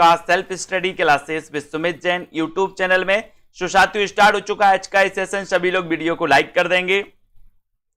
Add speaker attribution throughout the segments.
Speaker 1: आपका self study classes with Sumit Jain YouTube channel में। सो साथियों, स्टार्ट हो चुका है आज का सेशन। सभी लोग वीडियो को लाइक कर देंगे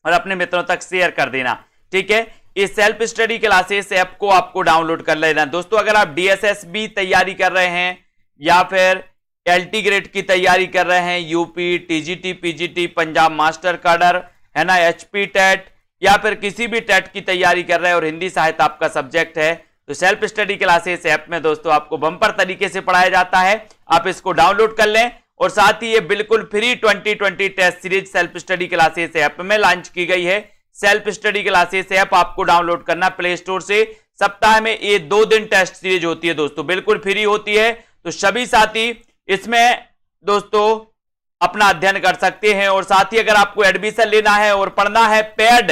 Speaker 1: और अपने मित्रों तक शेयर कर देना, ठीक है। इस सेल्फ स्टडी क्लासेस ऐप को आपको डाउनलोड कर लेना दोस्तों। अगर आप डीएसएसबी तैयारी कर रहे हैं या फिर एलटी ग्रेड की तैयारी कर रहे हैं, UP, TGT, PGT, Punjab master cadre है ना, एचपी टेट या फिर किसी भी टेट की तैयारी कर रहे हैं और हिंदी साहित्य आपका सब्जेक्ट है, तो सेल्फ स्टडी क्लासेस ऐप में दोस्तों आपको बम्पर तरीके से पढ़ाया जाता है। आप इसको डाउनलोड कर लें और साथ ही ये बिल्कुल free 2020 test series self study classes app में लॉन्च की गई है। सेल्फ स्टडी क्लासेस ऐप आपको डाउनलोड करना प्ले स्टोर से। सप्ताह में ये 2 दिन टेस्ट सीरीज होती है दोस्तों, बिल्कुल फ्री होती है। तो सभी साथी इसमें दोस्तों अपना अध्ययन कर सकते हैं। और साथ ही अगर आपको एडमिशन लेना है और पढ़ना है पेड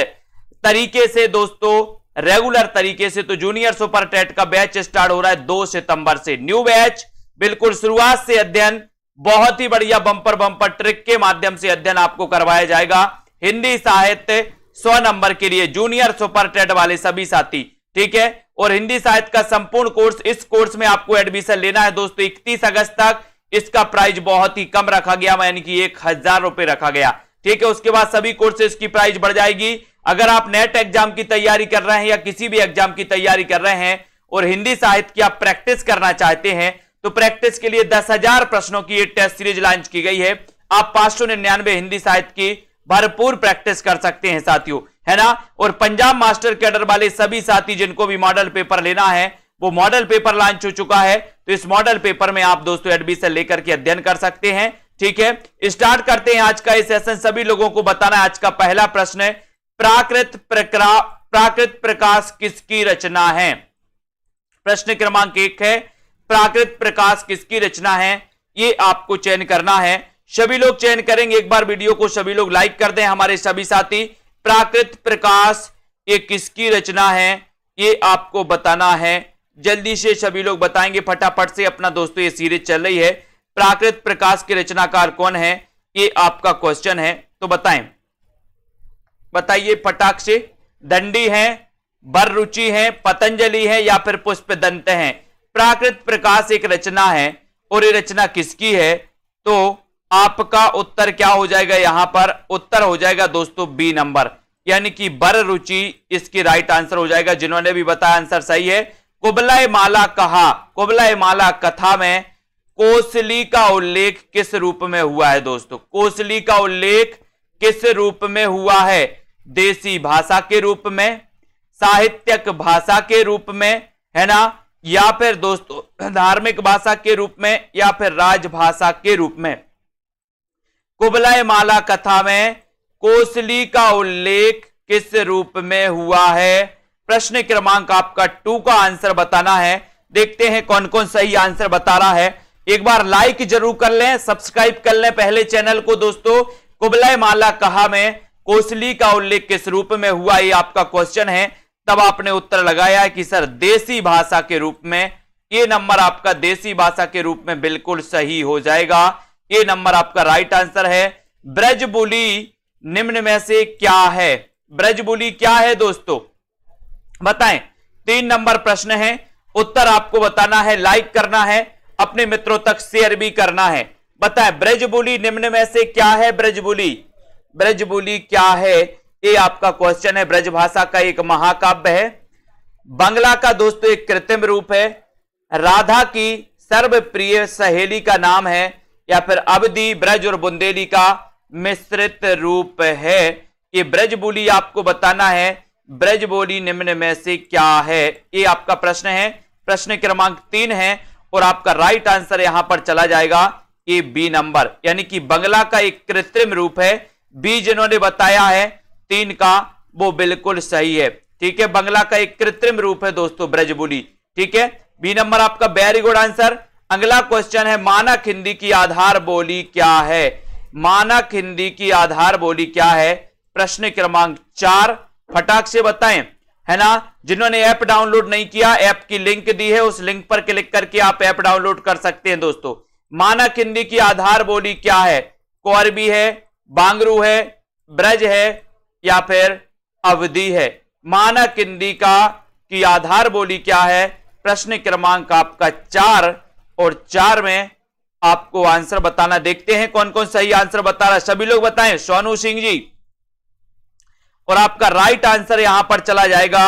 Speaker 1: तरीके से दोस्तों, रेगुलर तरीके से, तो जूनियर सुपर टेट का बैच स्टार्ट हो रहा है 2 सितंबर से। न्यू बैच, बिल्कुल शुरुआत से अध्ययन, बहुत ही बढ़िया बम्पर ट्रिक के माध्यम से अध्ययन आपको करवाया जाएगा। हिंदी साहित्य 100 नंबर के लिए जूनियर सुपर टेट वाले सभी साथी, ठीक है। और हिंदी साहित्य का संपूर्ण कोर्स, इस कोर्स में आपको एडमिशन लेना है दोस्तों 31 अगस्त तक। इसका प्राइस बहुत ही कम रखा गया, यानी कि 1000 रुपए रखा गया, ठीक है। उसके बाद सभी कोर्सेज की प्राइस बढ़ जाएगी। अगर आप नेट एग्जाम की तैयारी कर रहे हैं या किसी भी एग्जाम की तैयारी कर रहे हैं और हिंदी साहित्य की आप प्रैक्टिस करना चाहते हैं, तो प्रैक्टिस के लिए 10,000 प्रश्नों की एक टेस्ट सीरीज लॉन्च की गई है। आप 599 हिंदी साहित्य की भरपूर प्रैक्टिस कर सकते हैं साथियों, है ना। और पंजाब मास्टर कैडर वाले सभी साथी जिनको भी मॉडल पेपर लेना है, वो मॉडल पेपर लॉन्च हो चुका है। तो इस मॉडल पेपर में आप दोस्तों एडमिशन लेकर के अध्ययन कर सकते हैं, ठीक है। स्टार्ट करते हैं आज का ये सेशन। सभी लोगों को बताना है। आज का पहला प्रश्न है, प्राकृत प्रकाश किसकी रचना है? प्रश्न क्रमांक 1 है, प्राकृत प्रकाश किसकी रचना है? ये आपको चयन करना है। सभी लोग चयन करेंगे। एक बार वीडियो को सभी लोग लाइक कर दें हमारे सभी साथी। प्राकृत प्रकाश ये किसकी रचना है, ये आपको बताना है। जल्दी से सभी लोग बताएंगे फटाफट से अपना दोस्तों। ये सीरीज चल रही है, प्राकृत प्रकाश के रचनाकार कौन है, ये आपका क्वेश्चन है। तो बताइए फटाक से। दंडी है, बररुचि है, पतंजलि है या फिर पुष्पदंत है? प्राकृत प्रकाश एक रचना है और ये रचना किसकी है? तो आपका उत्तर क्या हो जाएगा? यहां पर उत्तर हो जाएगा दोस्तों बी नंबर, यानी कि बररुचि इसकी राइट आंसर हो जाएगा। जिन्होंने भी बताया आंसर सही है। कुबलाए माला कहा, कुबलाए माला कथा में कोसली का उल्लेख किस रूप में हुआ है दोस्तों? कोसली का उल्लेख किस रूप में हुआ है? देसी भाषा के रूप में, साहित्यिक भाषा के रूप में, है ना, या फिर दोस्तों धार्मिक भाषा के रूप में, या फिर राजभाषा के रूप में? कुबलाए माला कथा में कोसली का उल्लेख किस रूप में हुआ है? प्रश्न क्रमांक आपका 2 का आंसर बताना है। देखते हैं कौन कौन सही आंसर बता रहा है। एक बार लाइक जरूर कर लें, सब्सक्राइब कर लें पहले चैनल को दोस्तों। कुबलाए माला कहा में कोसली का उल्लेख किस रूप में हुआ, ये आपका क्वेश्चन है। तब आपने उत्तर लगाया है कि सर देसी भाषा के रूप में। ये नंबर आपका देसी भाषा के रूप में बिल्कुल सही हो जाएगा। ये नंबर आपका राइट आंसर है। ब्रजबुली निम्न में से क्या है? ब्रजबुली क्या है दोस्तों, बताएं। 3 नंबर प्रश्न है, उत्तर आपको बताना है, लाइक करना है, अपने मित्रों तक शेयर भी करना है। बताएं ब्रजबुली निम्न में से क्या है? ब्रजबुली, ब्रजबुली क्या है, ये आपका क्वेश्चन है। ब्रजभाषा का एक महाकाव्य है। बंगला का दोस्तों एक कृत्रिम रूप है। राधा की सर्वप्रिय सहेली का नाम है, या फिर अवधि, ब्रज और बुंदेली का मिश्रित रूप है। ये ब्रजबुली आपको बताना है। ब्रजबुली निम्न में से क्या है, ये आपका प्रश्न है। प्रश्न क्रमांक 3 है और आपका राइट आंसर यहां पर चला जाएगा ये बी नंबर, यानी कि बंगला का एक कृत्रिम रूप है। बी जिन्होंने बताया है 3 का, वो बिल्कुल सही है, ठीक है। बंगला का एक कृत्रिम रूप है दोस्तों ब्रजबुली, ठीक है। बी नंबर आपका वेरी गुड आंसर। अगला क्वेश्चन है, मानक हिंदी की आधार बोली क्या है? मानक हिंदी की आधार बोली क्या है? प्रश्न क्रमांक 4 फटाक से बताएं, है ना। जिन्होंने ऐप डाउनलोड नहीं किया, ऐप की लिंक दी है, उस लिंक पर क्लिक करके आप ऐप डाउनलोड कर सकते हैं दोस्तों। मानक हिंदी की आधार बोली क्या है? कोरबी है, बांगरू है, ब्रज है या फिर अवधि है? मानक हिंदी की आधार बोली क्या है? प्रश्न क्रमांक आपका 4 और 4 में आपको आंसर बताना। देखते हैं कौन कौन सही आंसर बता रहा है, सभी लोग बताएं। सोनू सिंह जी, और आपका राइट आंसर यहां पर चला जाएगा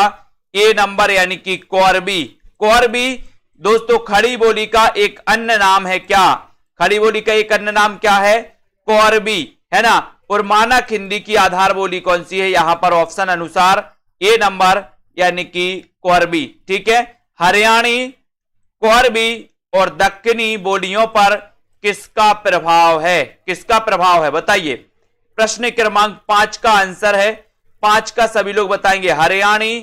Speaker 1: ए नंबर, यानी कि कोरबी। कोरबी दोस्तों खड़ी बोली का एक अन्य नाम है। क्या खड़ी बोली का एक अन्य नाम क्या है? कोरबी, है ना। और मानक हिंदी की आधार बोली कौन सी है? यहां पर ऑप्शन अनुसार ए नंबर, यानी कि कोरबी। ठीक है, हरियाणी, कोरबी और दक्कनी बोलियों पर किसका प्रभाव है? किसका प्रभाव है बताइए। प्रश्न क्रमांक 5 का आंसर है, 5 का सभी लोग बताएंगे। हरियाणी,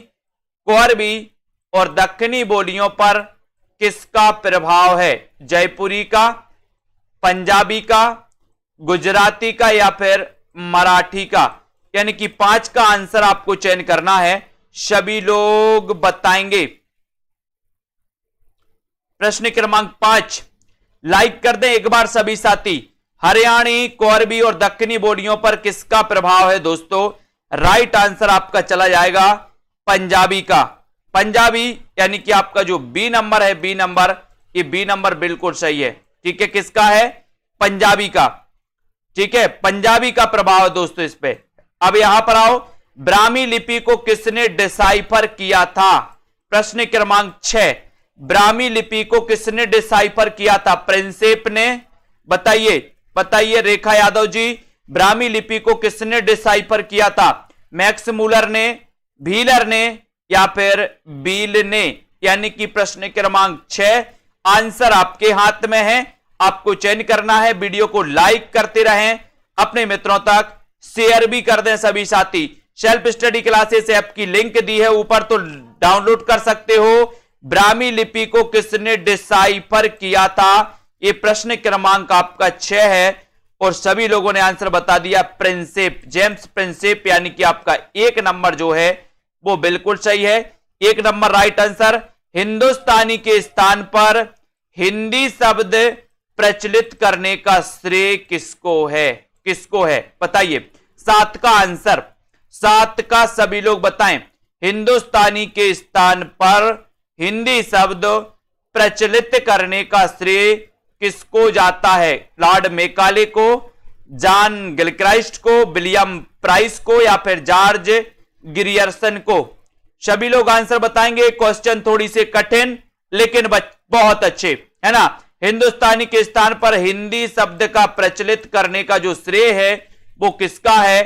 Speaker 1: कोरबी और दक्कनी बोलियों पर किसका प्रभाव है? जयपुरी का, पंजाबी का, गुजराती का या फिर मराठी का? यानी कि 5 का आंसर आपको चयन करना है, सभी लोग बताएंगे। प्रश्न क्रमांक 5 लाइक कर दें एक बार सभी साथी। हरियाणी, कोरबी और दक्कनी बोलियों पर किसका प्रभाव है दोस्तों? राइट आंसर आपका चला जाएगा पंजाबी का। पंजाबी यानी कि आपका जो बी नंबर है, बी नंबर, ये बी नंबर बिल्कुल सही है। ठीक है, किसका है? पंजाबी का। ठीक है, पंजाबी का प्रभाव है दोस्तों इस पे। अब यहां पर आओ, ब्राह्मी लिपि को किसने डिसाइफर किया था? प्रश्न क्रमांक 6, ब्राह्मी लिपि को किसने डिसाइफर किया था? प्रिंसेप ने? बताइए बताइए रेखा यादव जी, ब्राह्मी लिपि को किसने डिसाइफर किया था? मैक्स मूलर ने, व्हीलर ने या फिर बील ने? यानी कि प्रश्न क्रमांक 6 आंसर आपके हाथ में है, आपको चयन करना है। वीडियो को लाइक करते रहें, अपने मित्रों तक शेयर भी कर दें सभी साथी। सेल्फ स्टडी क्लासेस ऐप की लिंक दी है ऊपर, तो डाउनलोड कर सकते हो। ब्राह्मी लिपि को किसने डिसाइफर किया था? ये प्रश्न क्रमांक आपका 6 है और सभी लोगों ने आंसर बता दिया, प्रिंसेप, जेम्स प्रिंसेप, यानी कि आपका 1 नंबर जो है वो बिल्कुल सही है। 1 नंबर राइट आंसर। हिंदुस्तानी के स्थान पर हिंदी शब्द प्रचलित करने का श्रेय किसको है? किसको है बताइए। 7 का आंसर, 7 का सभी लोग बताएं। हिंदुस्तानी के स्थान पर हिंदी शब्द प्रचलित करने का श्रेय किसको जाता है? लॉर्ड मेकाले को, जॉन गिलक्राइस्ट को, विलियम प्राइस को या फिर जॉर्ज ग्रियर्सन को? सभी लोग आंसर बताएंगे। क्वेश्चन थोड़ी से कठिन लेकिन बहुत अच्छे, है ना। हिंदुस्तानी के स्थान पर हिंदी शब्द का प्रचलित करने का जो श्रेय है वो किसका है?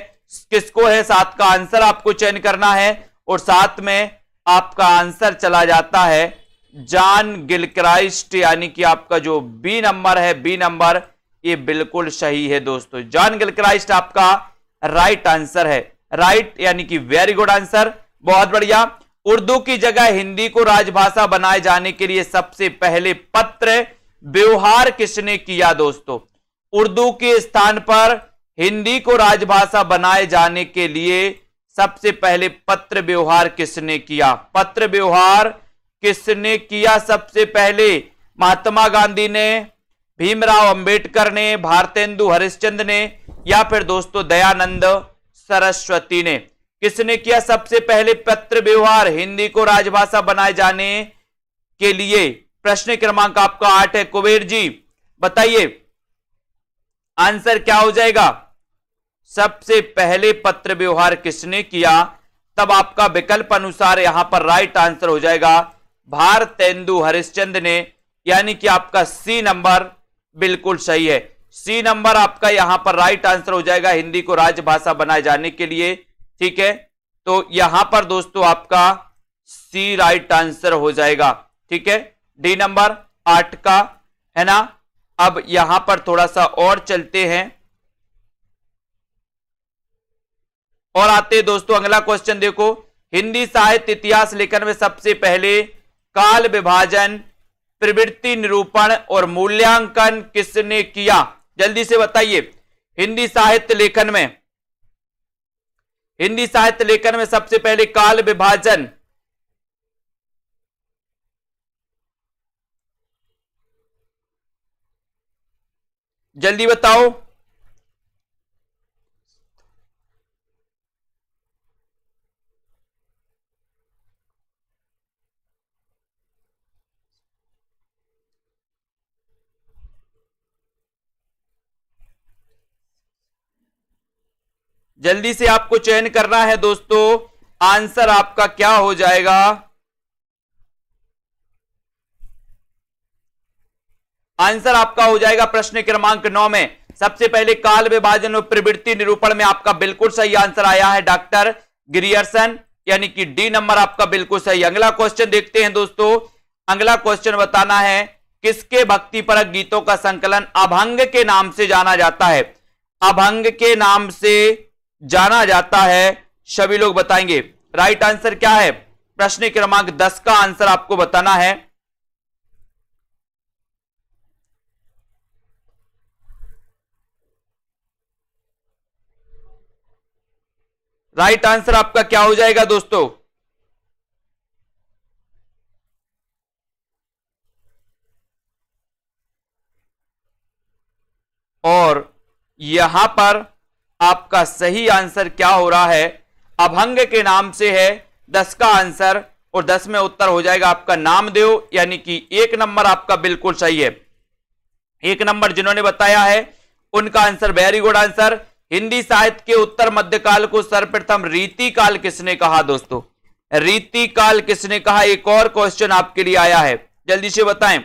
Speaker 1: किसको है? 7 का आंसर आपको चयन करना है और साथ में आपका आंसर चला जाता है जॉन गिलक्राइस्ट, यानी कि आपका जो बी नंबर है, बी नंबर, ये बिल्कुल सही है दोस्तों। जॉन गिलक्राइस्ट आपका राइट आंसर है। राइट यानी कि वेरी गुड आंसर, बहुत बढ़िया। उर्दू की जगह हिंदी को राजभाषा बनाए जाने के लिए सबसे पहले पत्र व्यवहार किसने किया दोस्तों? उर्दू के स्थान पर हिंदी को राजभाषा बनाए जाने के लिए सबसे पहले पत्र व्यवहार किसने किया? पत्र व्यवहार किसने किया सबसे पहले? महात्मा गांधी ने, भीमराव अंबेडकर ने, भारतेंदु हरिश्चंद्र ने या फिर दोस्तों दयानंद सरस्वती ने? किसने किया सबसे पहले पत्र व्यवहार हिंदी को राजभाषा बनाए जाने के लिए? प्रश्न क्रमांक आपका 8 है। कुबेर जी बताइए आंसर क्या हो जाएगा? सबसे पहले पत्र व्यवहार किसने किया? तब आपका विकल्प अनुसार यहां पर राइट आंसर हो जाएगा भारतेंदु हरिश्चंद्र ने, यानी कि आपका सी नंबर बिल्कुल सही है। सी नंबर आपका यहां पर राइट आंसर हो जाएगा हिंदी को राजभाषा बनाए जाने के लिए। ठीक है, तो यहां पर दोस्तों आपका सी राइट आंसर हो जाएगा। ठीक है, डी नंबर 8 का, है ना। अब यहां पर थोड़ा सा और चलते हैं और आते हैं दोस्तों अगला क्वेश्चन देखो। हिंदी साहित्य इतिहास लेखन में सबसे पहले काल विभाजन, प्रवृत्ति निरूपण और मूल्यांकन किसने किया? जल्दी से बताइए। हिंदी साहित्य लेखन में, हिंदी साहित्य लेखन में सबसे पहले काल विभाजन, जल्दी बताओ। जल्दी से आपको चयन करना है दोस्तों, आंसर आपका क्या हो जाएगा। आंसर आपका हो जाएगा प्रश्न क्रमांक 9 में सबसे पहले काल विभाजन और प्रवृत्ति निरूपण में आपका बिल्कुल सही आंसर आया है डॉक्टर ग्रियर्सन, यानी कि डी नंबर आपका बिल्कुल सही। अगला क्वेश्चन देखते हैं दोस्तों। अगला क्वेश्चन बताना है किसके भक्तिपरक गीतों का संकलन अभंग के नाम से जाना जाता है। अभंग के नाम से जाना जाता है, सभी लोग बताएंगे। राइट आंसर क्या है, प्रश्न क्रमांक 10 का आंसर आपको बताना है। राइट आंसर आपका क्या हो जाएगा दोस्तों। और यहां पर आपका सही आंसर क्या हो रहा है, अभंग के नाम से है 10 का आंसर, और 10 में उत्तर हो जाएगा आपका नामदेव, यानी कि 1 नंबर आपका बिल्कुल सही है। 1 नंबर जिन्होंने बताया है उनका answer very good answer. Hindi साहित्य के उत्तर मध्यकाल को सर्वप्रथम रीतिकाल किसने कहा दोस्तों, रीतिकाल किसने कहा। एक और क्वेश्चन आपके लिए आया है, जल्दी से बताएं।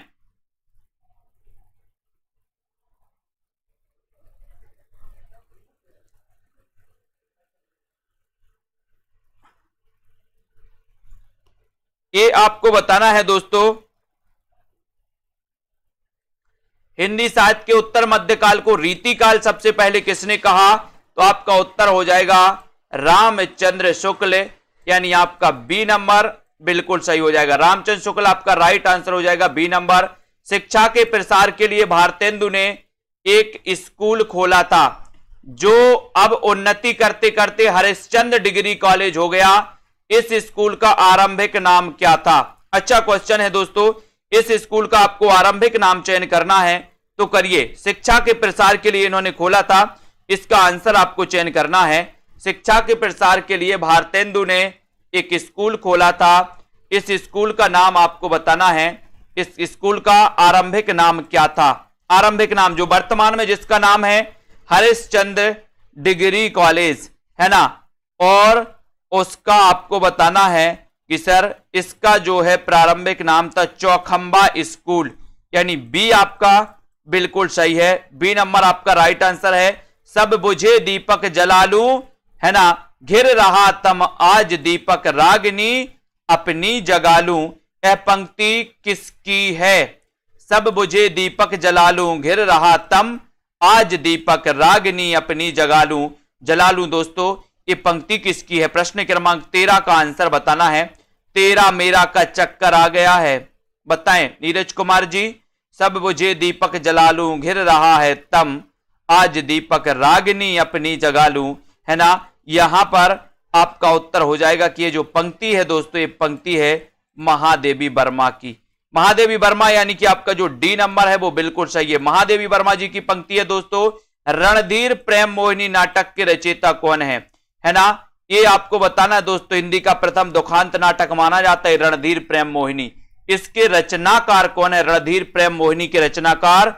Speaker 1: ये आपको बताना है दोस्तों, हिंदी साहित्य के उत्तर मध्यकाल को रीतिकाल सबसे पहले किसने कहा, तो आपका उत्तर हो जाएगा रामचंद्र शुक्ल, यानी आपका बी नंबर बिल्कुल सही हो जाएगा। रामचंद्र शुक्ल आपका राइट आंसर हो जाएगा, बी नंबर। शिक्षा के प्रसार के लिए भारतेंदु ने एक स्कूल खोला था जो अब उन्नति करते करते हरिश्चंद्र डिग्री कॉलेज हो गया। इस स्कूल का आरंभिक नाम क्या था। अच्छा क्वेश्चन है दोस्तों, इस स्कूल का आपको आरंभिक नाम चयन करना है तो करिए। शिक्षा के प्रसार के लिए इन्होंने खोला था, इसका आंसर आपको चयन करना है। शिक्षा के प्रसार के लिए भारतेंदु ने एक स्कूल खोला था, इस स्कूल का नाम आपको बताना है। इस स्कूल का आरंभिक नाम क्या था, आरंभिक नाम जो वर्तमान में जिसका नाम है हरिश्चंद्र डिग्री कॉलेज है ना, और उसका आपको बताना है कि सर इसका जो है प्रारंभिक नाम था चौखंबा स्कूल, यानी बी आपका बिल्कुल सही है, बी नंबर आपका राइट आंसर है। सब बुझे दीपक जलालू है ना, घिर रहा तम आज दीपक रागनी अपनी जगालू, यह पंक्ति किसकी है। सब बुझे दीपक जलालू घिर रहा तम आज दीपक रागनी अपनी जगालू, जलालू दोस्तों ये पंक्ति किसकी है। प्रश्न क्रमांक 13 का आंसर बताना है। तेरा मेरा का चक्कर आ गया है, बताएं नीरज कुमार जी। सब बुझे दीपक जलालू घिर रहा है तम आज दीपक रागनी अपनी जगालू है ना। यहां पर आपका उत्तर हो जाएगा कि ये जो पंक्ति है दोस्तों, ये पंक्ति है महादेवी वर्मा की। महादेवी वर्मा यानी कि आपका जो डी नंबर है वो बिल्कुल सही है, महादेवी वर्मा जी की पंक्ति है दोस्तों। रणधीर प्रेम मोहिनी नाटक के रचयिता कौन है ना, ये आपको बताना है दोस्तों। हिंदी का प्रथम दुखांत नाटक माना जाता है रणधीर प्रेम मोहिनी, इसके रचनाकार कौन है, रणधीर प्रेम मोहिनी के रचनाकार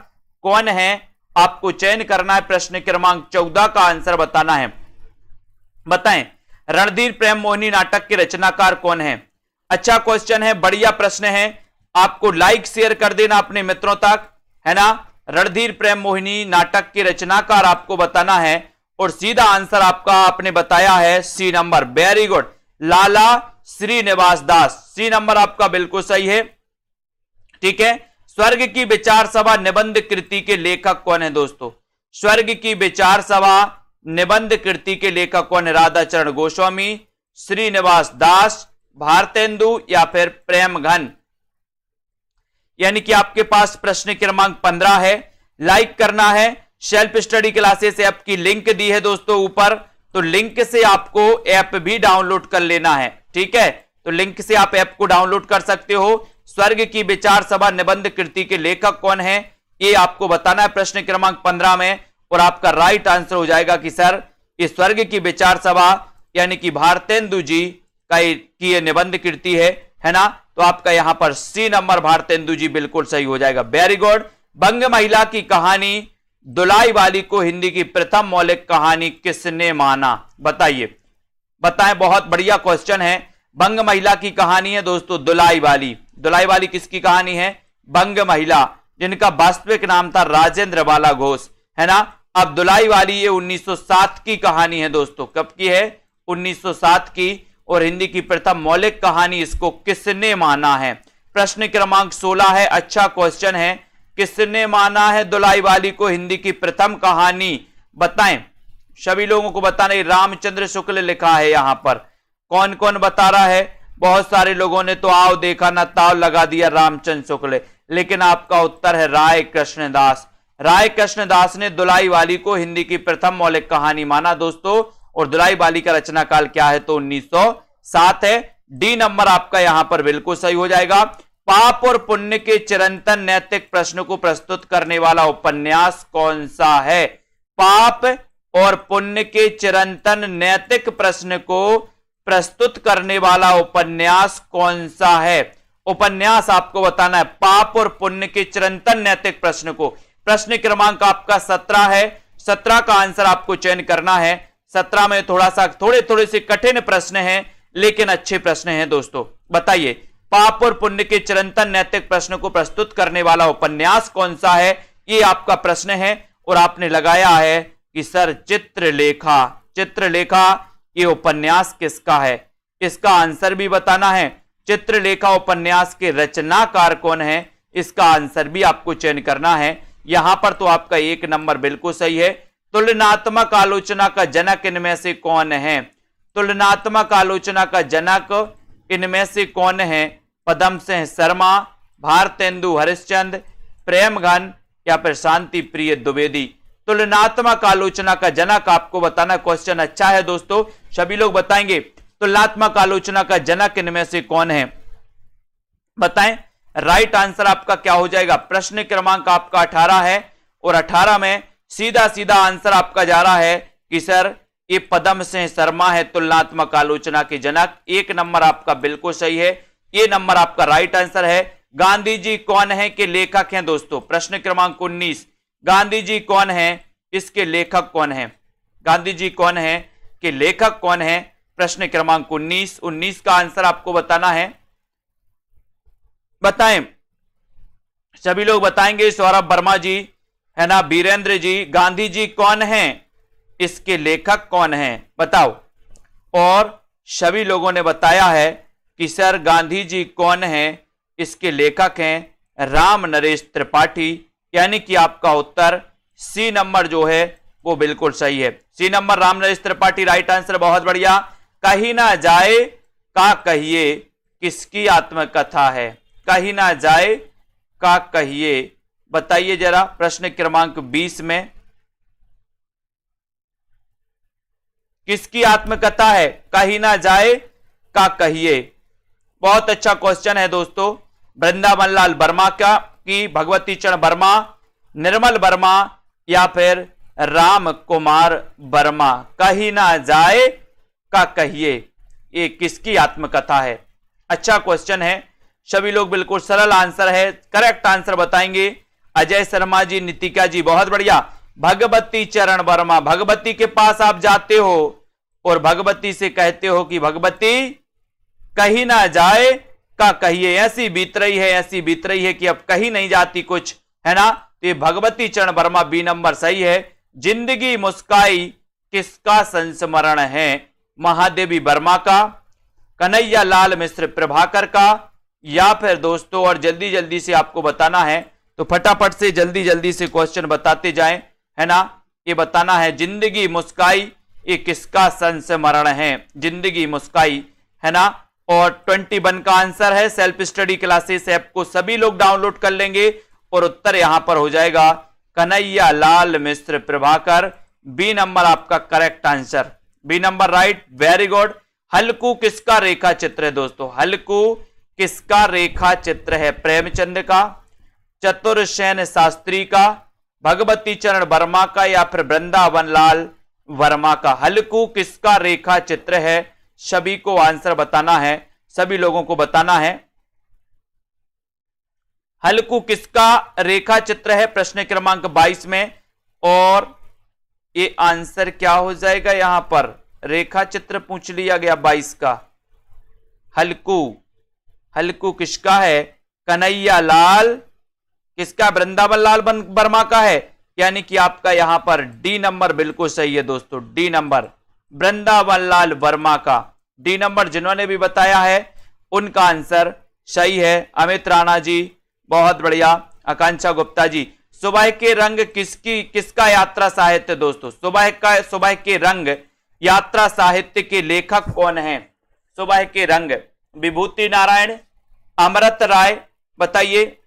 Speaker 1: कौन है, आपको चयन करना है। प्रश्न क्रमांक 14 का आंसर बताना है, बताएं रणधीर प्रेम मोहिनी नाटक के रचनाकार कौन है। अच्छा क्वेश्चन है, बढ़िया प्रश्न है, आपको लाइक शेयर कर देना अपने मित्रों तक है ना। रणधीर प्रेम मोहिनी नाटक के रचनाकार आपको बताना है, और सीधा आंसर आपका आपने बताया है सी नंबर, वेरी गुड, लाला श्रीनिवास दास, सी नंबर आपका बिल्कुल सही है। ठीक है, स्वर्ग की विचार सभा निबंध कृति के लेखक कौन है दोस्तों, स्वर्ग की विचार सभा निबंध कृति के लेखक कौन है। राधाचरण गोस्वामी, श्रीनिवास दास, भारतेंदु या फिर प्रेमघन। यानी कि आपके पास प्रश्न क्रमांक 15 है, लाइक करना है। सेल्फ स्टडी क्लासेस ऐप की लिंक दी है दोस्तों ऊपर, तो लिंक से आपको ऐप भी डाउनलोड कर लेना है। ठीक है, तो लिंक से आप ऐप को डाउनलोड कर सकते हो। स्वर्ग की विचार सभा निबंध कृति के लेखक कौन है ये आपको बताना है प्रश्न क्रमांक 15 में, और आपका राइट आंसर हो जाएगा कि सर ये स्वर्ग की विचार सभा यानी कि भारतेंदु जी की ये निबंध कृति है ना। तो आपका यहां पर सी नंबर भारतेंदु जी बिल्कुल सही हो जाएगा, वेरी गुड। बंग महिला की कहानी दुलाई वाली को हिंदी की प्रथम मौलिक कहानी किसने माना? बताइए, बताएं। बहुत बढ़िया क्वेश्चन है। बंग महिला की कहानी है दोस्तों दुलाई वाली। दुलाई वाली किसकी कहानी है? बंग महिला, जिनका वास्तविक नाम था राजेंद्र बाला घोष, है ना। अब दुलाई वाली ये 1907 की कहानी है दोस्तों। कब की है? 1907 की। और हिंदी की प्रथम मौलिक कहानी इसको किसने माना है? प्रश्न क्रमांक 16 है। अच्छा क्वेश्चन है। किसने माना है दुलाई वाली को हिंदी की प्रथम कहानी? बताएं, सभी लोगों को बताना। रामचंद्र शुक्ल लिखा है यहां पर। कौन कौन बता रहा है? बहुत सारे लोगों ने तो आओ देखा ना ताव लगा दिया रामचंद्र शुक्ल, लेकिन आपका उत्तर है राय कृष्णदास। राय कृष्णदास ने दुलाई वाली को हिंदी की प्रथम मौलिक कहानी माना दोस्तों। और दुलाई वाली का रचना काल क्या है? तो 1907 है। डी नंबर आपका यहां पर बिल्कुल सही हो जाएगा। पाप और पुण्य के चिरंतन नैतिक प्रश्न को प्रस्तुत करने वाला उपन्यास कौन सा है? पाप और पुण्य के चिरंतन नैतिक प्रश्न को प्रस्तुत करने वाला उपन्यास कौन सा है? उपन्यास आपको बताना है पाप और पुण्य के चिरंतन नैतिक प्रश्न को। प्रश्न क्रमांक आपका 17 है। 17 का आंसर आपको चयन करना है। 17 में थोड़े से कठिन प्रश्न हैं, लेकिन अच्छे प्रश्न हैं दोस्तों। बताइए, पाप और पुण्य के चिरंतन नैतिक प्रश्न को प्रस्तुत करने वाला उपन्यास कौन सा है? ये आपका प्रश्न है। और आपने लगाया है कि सर चित्रलेखा। चित्रलेखा ये उपन्यास किसका है? इसका आंसर भी बताना है। चित्रलेखा उपन्यास के रचनाकार कौन है? इसका आंसर भी आपको चयन करना है। यहां पर तो आपका 1 नंबर बिल्कुल सही है। तुलनात्मक आलोचना का जनक इनमें से कौन है? तुलनात्मक आलोचना का जनक इनमें से कौन है? पदम सिंह शर्मा, भारतेंदु हरिश्चंद्र, प्रेमघन या फिर शांति प्रिय द्विवेदी। तुलनात्मक आलोचना का जनक आपको बताना। क्वेश्चन अच्छा है दोस्तों, सभी लोग बताएंगे तुलनात्मक आलोचना का जनक इनमें से कौन है? बताएं। राइट आंसर आपका क्या हो जाएगा? प्रश्न क्रमांक आपका 18 है। और 18 में सीधा सीधा आंसर आपका जा रहा है कि सर ये पदम सिंह शर्मा है तुलनात्मक आलोचना के जनक। 1 नंबर आपका बिल्कुल सही है। ये नंबर आपका राइट आंसर है। गांधी जी कौन है के लेखक हैं दोस्तों? प्रश्न क्रमांक 19, गांधी जी कौन है, इसके लेखक कौन है? गांधी जी कौन है के लेखक कौन है? प्रश्न क्रमांक 19। 19 का आंसर आपको बताना है। बताएं, सभी लोग बताएंगे। सौरभ वर्मा जी, है ना, बीरेंद्र जी, गांधी जी कौन है, इसके लेखक कौन है? बताओ। और सभी लोगों ने बताया है कि सर गांधी जी कौन है, इसके लेखक हैं राम नरेश त्रिपाठी। यानी कि आपका उत्तर सी नंबर जो है वो बिल्कुल सही है। C number Ram Naresh Tripathi right answer. बहुत बढ़िया। कहीं ना जाए का कहिए किसकी आत्मकथा है? कहीं ना जाए का कहिए, बताइए जरा। प्रश्न क्रमांक 20 में किसकी आत्मकथा है? कहीं ना जाए का कहिए। बहुत अच्छा क्वेश्चन है दोस्तों। वृंदावन लाल वर्मा का की भगवती चरण वर्मा, निर्मल वर्मा या फिर राम कुमार वर्मा? कहीं ना जाए का कहिए, ये किसकी आत्मकथा है? अच्छा क्वेश्चन है। सभी लोग बिल्कुल सरल आंसर है, करेक्ट आंसर बताएंगे। अजय शर्मा जी, नितिका जी, बहुत बढ़िया। भगवती चरण वर्मा। भगवती के पास आप जाते हो और भगवती से कहते हो कि भगवती कहीं ना जाए का कहिए। ऐसी बीत रही है, ऐसी बीत रही है कि अब कहीं नहीं जाती कुछ, है ना। तो ये भगवती चरण वर्मा, बी नंबर सही है। जिंदगी मुस्काई किसका संस्मरण है? महादेवी वर्मा का, कन्हैया लाल मिश्र प्रभाकर का, या फिर दोस्तों, और जल्दी जल्दी से आपको बताना है तो फटाफट से जल्दी जल्दी से क्वेश्चन बताते जाएं, है ना। ये बताना है जिंदगी मुस्काई ये किसका संस्मरण है? जिंदगी मुस्काई, है ना। और 21 का आंसर है। सेल्फ स्टडी क्लासेस ऐप को सभी लोग डाउनलोड कर लेंगे और उत्तर यहां पर हो जाएगा कन्हैया लाल मिश्र प्रभाकर। बी नंबर आपका correct answer. B number right, very good. Halku किसका रेखा चित्र है दोस्तों? हल्कू किसका रेखा चित्र है? प्रेमचंद का, चतुर्सेन शास्त्री का, भगवती चरण वर्मा का या फिर वृंदावन लाल वर्मा का? हल्कू किसका रेखा चित्र है? सभी को आंसर बताना है, सभी लोगों को बताना है। हल्कू किसका रेखा चित्र है? प्रश्न क्रमांक 22 में और ये आंसर क्या हो जाएगा, यहां पर रेखा चित्र पूछ लिया गया 22 का। हल्कू, हल्कू किसका है, कन्हैया लाल किसका, वृंदावन लाल वर्मा का है, यानी कि आपका यहां पर डी नंबर बिल्कुल सही है दोस्तों, डी नंबर वृंदावन लाल वर्मा का। डी नंबर जिन्होंने भी बताया है उनका आंसर सही है। अमित राणा जी बहुत बढ़िया। आकांक्षा गुप्ता जी, सुबह के रंग किसका यात्रा साहित्य दोस्तों, सुबह के रंग यात्रा साहित्य के लेखक कौन है, सुबह के रंग, विभूति नारायण, अमृत राय, बताइए।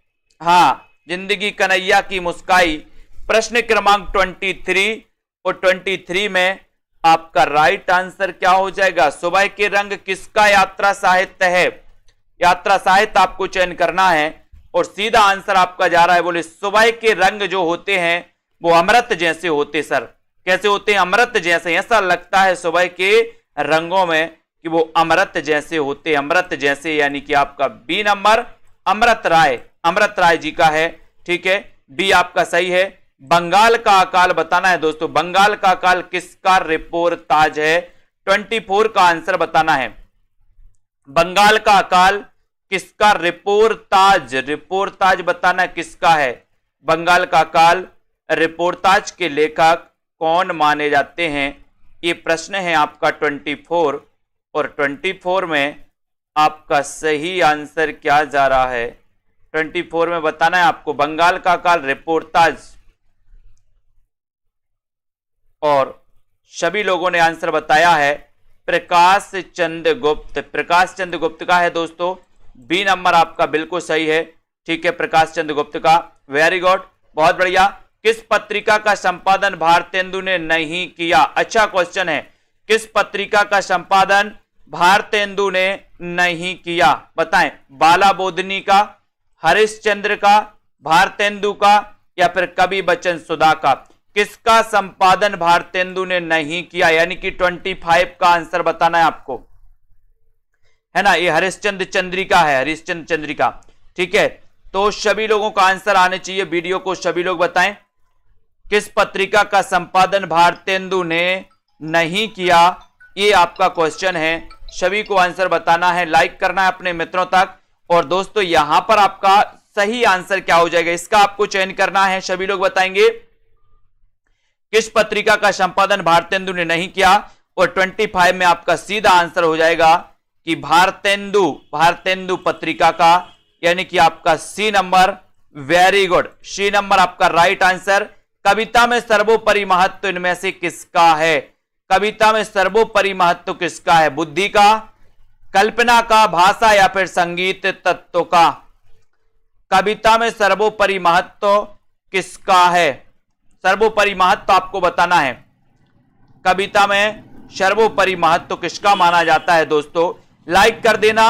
Speaker 1: हाँ, जिंदगी कन्हैया की मुस्काई, प्रश्न क्रमांक 23 और 23 में आपका राइट आंसर क्या हो जाएगा, सुबह के रंग किसका यात्रा साहित्य है। यात्रा साहित्य आपको चयन करना है और सीधा आंसर आपका जा रहा है, बोले सुबह के रंग जो होते हैं वो अमृत जैसे होते। सर कैसे होते हैं, अमृत जैसे, ऐसा लगता है सुबह के रंगों में कि वो अमृत जैसे होते, अमृत जैसे, यानी कि आपका बी नंबर अमृत राय जी का है। ठीक है, बी आपका सही है। बंगाल का अकाल बताना है दोस्तों, बंगाल का अकाल किसका रिपोर्टाज है, 24 का आंसर बताना है। बंगाल का अकाल किसका रिपोर्टाज बताना है, किसका है बंगाल का अकाल, रिपोर्टाज के लेखक कौन माने जाते हैं, ये प्रश्न है आपका 24। और 24 में आपका सही आंसर क्या जा रहा है, 24 में बताना है आपको, बंगाल का अकाल रिपोर्टाज। और सभी लोगों ने आंसर बताया है प्रकाश चंद्र गुप्त का है दोस्तों, बी नंबर आपका बिल्कुल सही है। ठीक है, प्रकाश चंद्र गुप्त का, वेरी गुड, बहुत बढ़िया। किस पत्रिका का संपादन भारतेंदु ने नहीं किया, अच्छा क्वेश्चन है, किस पत्रिका का संपादन भारतेंदु ने नहीं किया, बताएं। बाला बोधनी का, हरिश्चंद्र का, भारतेंदु का, या फिर कवि बच्चन सुधा का, किसका संपादन भारतेंदु ने नहीं किया, यानी कि 25 का आंसर बताना है आपको, है ना। ये हरिश्चंद्र चंद्रिका है, हरिश्चंद्र चंद्रिका। ठीक है, तो सभी लोगों का आंसर आने चाहिए, वीडियो को सभी लोग बताएं, किस पत्रिका का संपादन भारतेंदु ने नहीं किया, ये आपका क्वेश्चन है। सभी को आंसर बताना है, लाइक करना है अपने मित्रों तक। और दोस्तों यहां पर आपका सही आंसर क्या हो जाएगा, इसका आपको चयन करना है, सभी लोग बताएंगे किस पत्रिका का संपादन भारतेंदु ने नहीं किया। और 25 में आपका सीधा आंसर हो जाएगा कि भारतेंदु पत्रिका का, यानी कि आपका C number, very good, C number आपका राइट आंसर। कविता में सर्वोपरि महत्व इनमें से किसका है, कविता में सर्वोपरि महत्व किसका है, बुद्धि का, कल्पना का, भाषा या फिर संगीत तत्व का। कविता में सर्वोपरि महत्व किसका है, सर्वोपरि महत्व आपको बताना है, कविता में सर्वोपरि महत्व किसका माना जाता है। दोस्तों लाइक कर देना,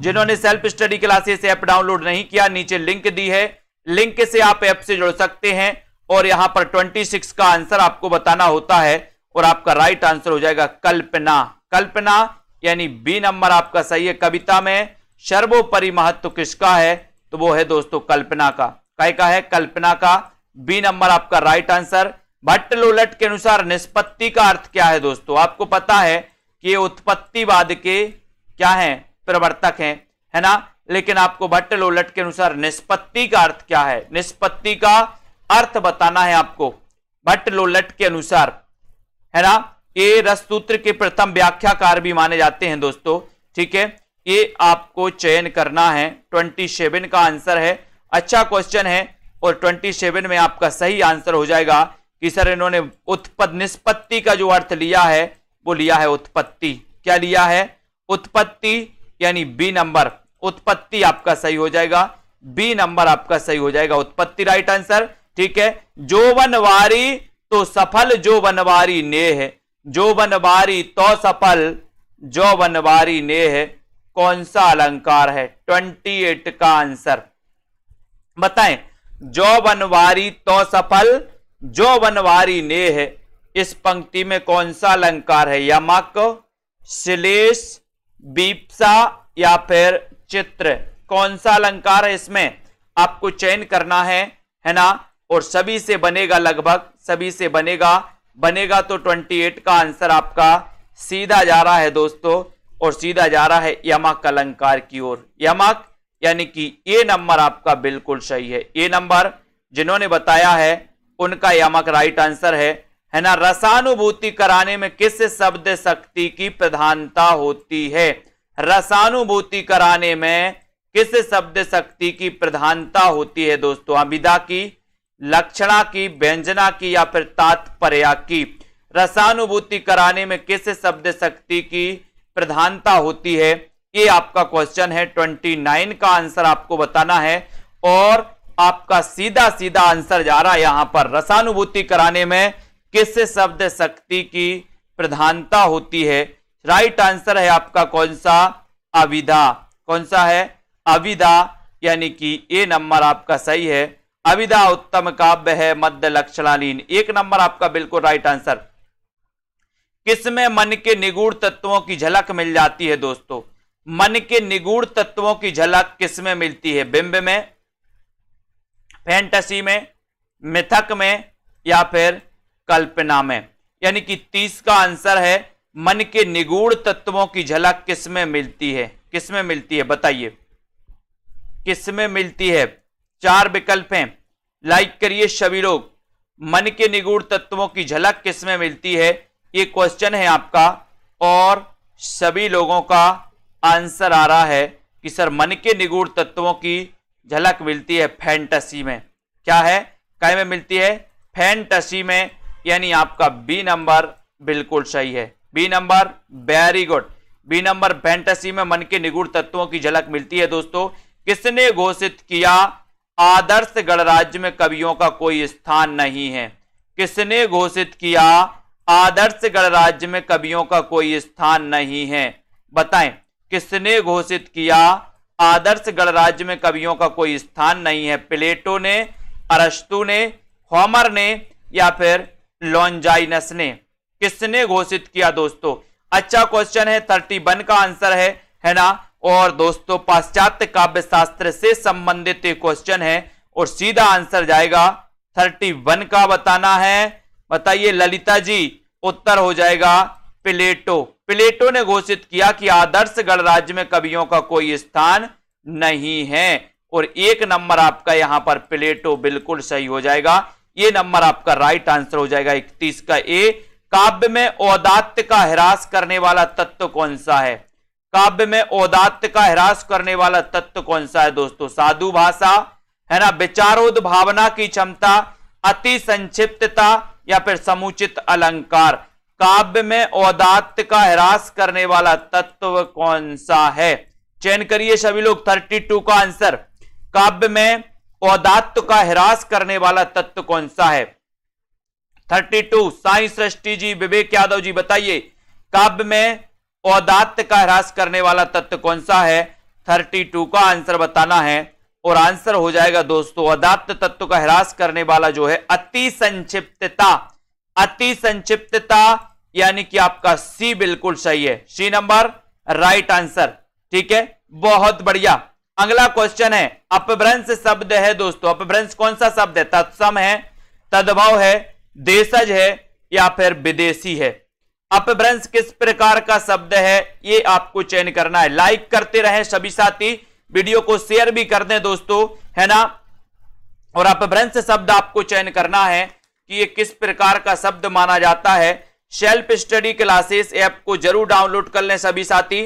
Speaker 1: जिन्होंने self study classes app download नहीं किया नीचे लिंक दी है, लिंक से आप ऐप से जुड़ सकते हैं। और यहां पर 26 का आंसर आपको बताना होता है और आपका राइट आंसर हो जाएगा कल्पना, यानी बी नंबर आपका सही है। कविता में सर्वोपरि महत्व किसका है, तो वो है दोस्तों कल्पना का, काय का है, कल्पना का, बी नंबर आपका राइट आंसर। भट्ट लोलट के अनुसार निष्पत्ति का अर्थ क्या है दोस्तों, आपको पता है कि ये उत्पत्तिवाद के क्या हैं, प्रवर्तक हैं, है ना। लेकिन आपको भट्ट लोलट के अनुसार निष्पत्ति का अर्थ क्या है, निष्पत्ति का अर्थ बताना है आपको भट्ट लोलट के अनुसार, है ना। ये रस सूत्र के प्रथम व्याख्याकार भी माने जाते हैं दोस्तों। ठीक है, ये आपको चयन करना है, 27 का आंसर है। अच्छा क्वेश्चन है और 27 में आपका सही आंसर हो जाएगा कि सर इन्होंने निष्पत्ति का जो अर्थ लिया है वो लिया है उत्पत्ति, क्या लिया है, उत्पत्ति, यानी बी नंबर, उत्पत्ति आपका सही हो जाएगा, बी नंबर आपका सही हो जाएगा, उत्पत्ति राइट आंसर। ठीक है, जो बनवारी तो सफल, जो बनवारी नेह, जो बनवारी तो सफल, जो बनवारी नेह, कौन सा अलंकार है, 28 का आंसर बताएं। जो बनवारी तो सफल, जो बनवारी नेह, इस पंक्ति में कौन सा अलंकार है, यमक, श्लेष, बीप्सा या फिर चित्र, कौन सा अलंकार है, इसमें आपको चयन करना है ना। और सभी से बनेगा लगभग, सभी से बनेगा तो 28 का आंसर आपका सीधा जा रहा है दोस्तों, और सीधा जा रहा है यमक अलंकार की ओर। यमक यानी कि ए नंबर आपका बिल्कुल सही है। ए नंबर जिन्होंने बताया है उनका यमक राइट आंसर है ना। रसानुभूति कराने में किस शब्द शक्ति की प्रधानता होती है? रसानुभूति कराने में किस शब्द शक्ति की प्रधानता होती है दोस्तों? अभिधा की, लक्षणा की, व्यंजना की या फिर तात्पर्य की? रसानुभूति कराने में किस शब्द शक्ति की प्रधानता होती है? ये आपका क्वेश्चन है। 29 का आंसर आपको बताना है और आपका सीधा सीधा आंसर जा रहा है यहां पर। रसानुभूति कराने में किस शब्द शक्ति की प्रधानता होती है? राइट आंसर है आपका कौन सा? अभिधा। कौन सा है? अभिधा, यानी कि ए नंबर आपका सही है। अभिधा उत्तम काव्य है, मध्य लक्षणालीन। 1 नंबर आपका बिल्कुल राइट आंसर। किसमें मन के निगूढ़ तत्वों की झलक मिल जाती है दोस्तों? मन के निगूढ़ तत्वों की झलक किसमें मिलती है? बिंब में, फैंटेसी में, मिथक में या फिर कल्पना में? यानी कि 30 का आंसर है मन के निगूढ़ तत्वों की झलक किसमें मिलती है? किसमें मिलती है बताइए, किसमें मिलती है? 4 विकल्प हैं, लाइक करिए सभी लोग। मन के निगूढ़ तत्वों की झलक किसमें मिलती है? ये क्वेश्चन है आपका और सभी लोगों का आंसर आ रहा है कि सर मन के निगूढ़ तत्वों की झलक मिलती है फैंटेसी में। क्या है? काय में मिलती है? फैंटेसी में, यानी आपका बी नंबर बिल्कुल सही है। B number, very good. B number, fantasy में मन के निगूढ़ तत्वों की झलक मिलती है दोस्तों। किसने घोषित किया आदर्श गणराज्य में कवियों का कोई स्थान नहीं है? किसने घोषित किया आदर्श गणराज्य में कवियों का कोई स्थान नहीं है? बताएं, किसने घोषित किया आदर्श गणराज्य में कवियों का कोई स्थान नहीं है? प्लेटो ने, अरस्तु ने, होमर ने या फिर लॉन्जाइनस ने? किसने घोषित किया दोस्तों? अच्छा क्वेश्चन है। 31 का आंसर है ना। और दोस्तों पाश्चात्य काव्य शास्त्र से संबंधित एक क्वेश्चन है और सीधा आंसर जाएगा 31 का बताना है। बताइए ललिता जी, उत्तर हो जाएगा प्लेटो। प्लेटो ने घोषित किया कि आदर्श गणराज्य में कवियों का कोई स्थान नहीं है और 1 नंबर आपका यहां पर प्लेटो बिल्कुल सही हो जाएगा। ये नंबर आपका राइट आंसर हो जाएगा 31 का ए। काव्य में औदात्य का ह्रास करने वाला तत्व कौन सा है? काव्य में औदात्य का ह्रास करने वाला तत्व कौन सा है दोस्तों? साधु भाषा है ना, विचारोद भावना की क्षमता, अति संक्षिप्तता या फिर समुचित अलंकार? काव्य में औदात्य का ह्रास करने वाला तत्व कौन सा है? चयन करिए सभी लोग। 32 का आंसर, काव्य में औदात्य का ह्रास करने वाला तत्व कौन सा है? 32, साई सृष्टि जी, विवेक यादव जी बताइए, काव्य में औदात्य का ह्रास करने वाला तत्व कौन सा है? 32 का आंसर बताना है और आंसर हो जाएगा दोस्तों औदात्य तत्व का ह्रास करने वाला जो है अति संक्षिप्तता। अति संक्षिप्तता यानी कि आपका सी बिल्कुल सही है। C number right answer. ठीक है, बहुत बढ़िया। अगला क्वेश्चन है, अपभ्रंश शब्द है दोस्तों। अपभ्रंश कौन सा शब्द है? तत्सम है, तद्भव है, देशज है या फिर विदेशी है? अपभ्रंश किस प्रकार का शब्द है ये आपको चयन करना है। लाइक करते रहें सभी साथी, वीडियो को शेयर भी कर दें दोस्तों, है ना। और अपभ्रंश शब्द आपको चयन करना है कि ये किस प्रकार का शब्द माना जाता है। सेल्फ स्टडी क्लासेस ऐप को जरूर डाउनलोड कर लें सभी साथी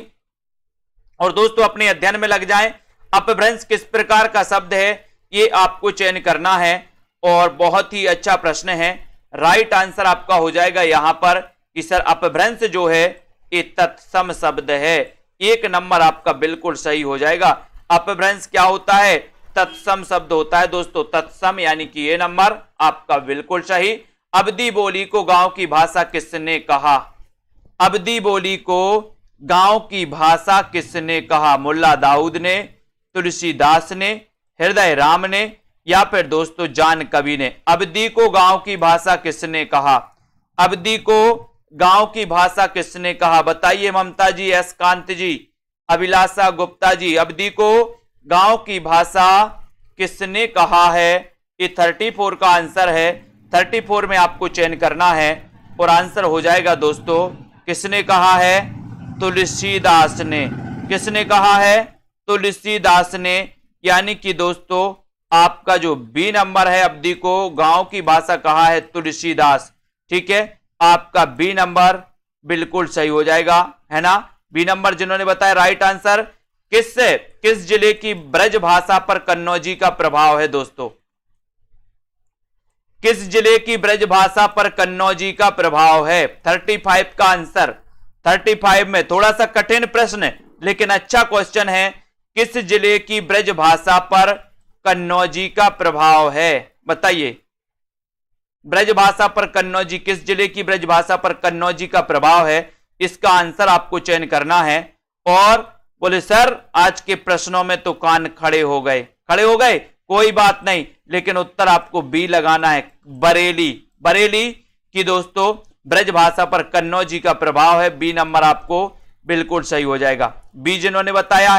Speaker 1: और दोस्तों अपने अध्ययन में लग जाएं। अपभ्रंश किस प्रकार का शब्द है ये आपको चयन करना है और बहुत ही अच्छा प्रश्न है। राइट आंसर आपका हो जाएगा यहां पर कि सर अपभ्रंश जो है ये तत्सम शब्द है। 1 नंबर आपका बिल्कुल सही हो जाएगा। अपभ्रंश क्या होता है? तत्सम शब्द होता है दोस्तों। तत्सम यानी कि ये नंबर आपका बिल्कुल सही। अवधी बोली को गांव की भाषा किसने कहा? अवधी बोली को गांव की भाषा किसने कहा? मुल्ला दाऊद ने, तुलसीदास ने, हृदय राम ने या फिर दोस्तों जान कवि ने? अवधी को गांव की भाषा किसने कहा? अवधी को गांव की भाषा किसने कहा? बताइए ममता जी, एस कांत जी, अभिलाषा गुप्ता जी, अवधी को गांव की भाषा किसने कहा है? ये 34 का आंसर है। 34 में आपको चयन करना है और आंसर हो जाएगा दोस्तों, किसने कहा है? तुलसीदास ने। किसने कहा है? तुलसीदास ने। यानी कि दोस्तों आपका जो बी नंबर है, अवधि को गांव की भाषा कहा है तुलसीदास। ठीक है, आपका बी नंबर बिल्कुल सही हो जाएगा, है ना। बी नंबर जिन्होंने बताया राइट आंसर। किस जिले की ब्रज भाषा पर कन्नौजी का प्रभाव है दोस्तों? किस जिले की ब्रज भाषा पर कन्नौजी का प्रभाव है? 35 का आंसर। 35 में थोड़ा सा कठिन प्रश्न है लेकिन अच्छा क्वेश्चन है। किस जिले की ब्रज भाषा पर कन्नौजी का प्रभाव है? बताइए, ब्रज भाषा पर कन्नौजी, किस जिले की ब्रज भाषा पर कन्नौजी का प्रभाव है? इसका आंसर आपको चयन करना है। और बोले सर आज के प्रश्नों में तो कान खड़े हो गए, कोई बात नहीं, लेकिन उत्तर आपको बी लगाना है, बरेली। बरेली की दोस्तों ब्रज भाषा पर कन्नौजी का प्रभाव है। बी नंबर आपको बिल्कुल सही हो जाएगा। बी जिन्होंने बताया